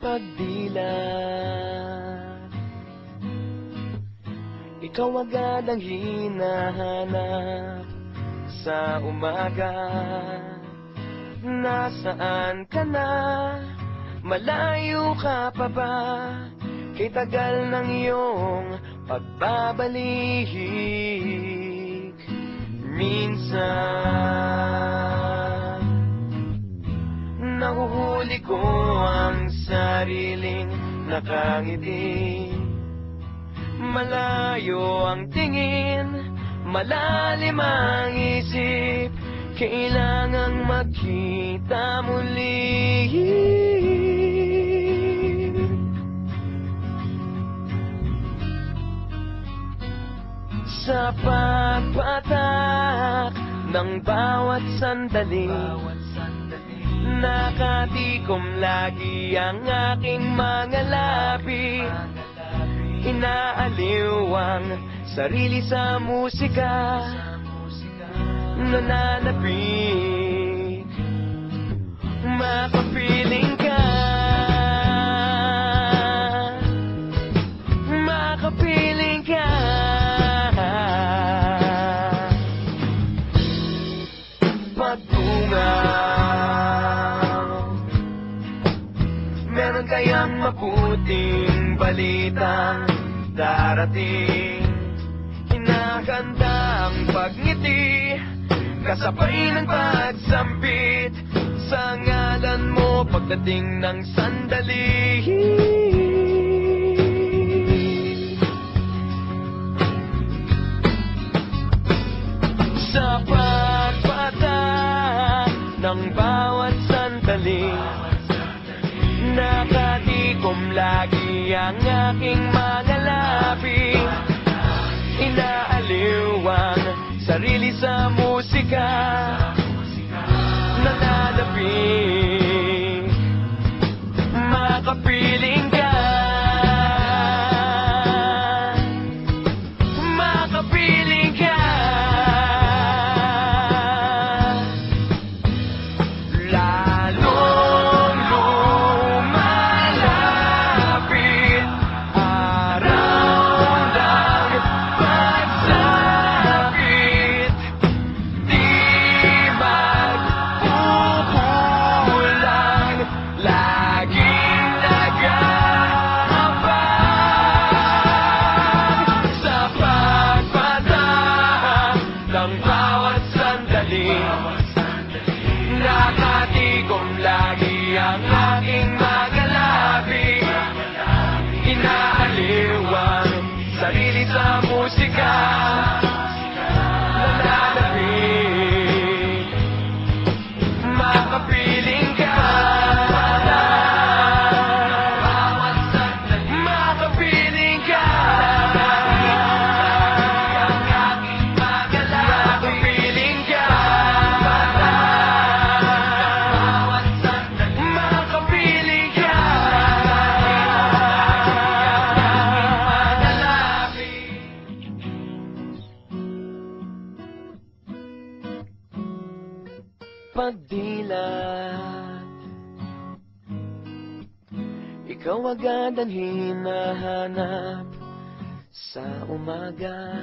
pagdilat. Ikaw agad ang hinahanap sa umaga. Nasaan ka na? Malayo ka pa ba? Kay tagal ng iyong pagbabalik. Minsan nahuhuli ko ang sariling nakangiti. Malayo ang tingin, malalim ang isip. Kailangang magkita muli. Sa pagpatak ng bawat sandali, nakatikom lagi ang aking mga labi. Inaaliw ang sarili sa musika, nananapik, makapiling ka, makapiling ka. Pagtungaw, meron kayang mabuting balitang darating. Hinahanda ang pagngiti, kasabay ng pagsampit sa ngalan mo pagdating ng sandali. Sa pagpatak ng bawat sandali, nakatikom lagi ang aking mga labi. Inaaliw ang sarili sa musika, nananapik, makapiling ka, makapiling ka. Lalong lumalapit araw ng pagsapit, di magpupulang, laging nag-aabang. Sa pagpatak ng bawat sandali, nakatikom lagi ang aking mga labi. Inaaliw ang sarili sa musika, nananapik, makapiling ka, makapiling ka, makapiling ka, makapiling ka. Pagdilat, ikaw agad ang hinahanap sa umaga.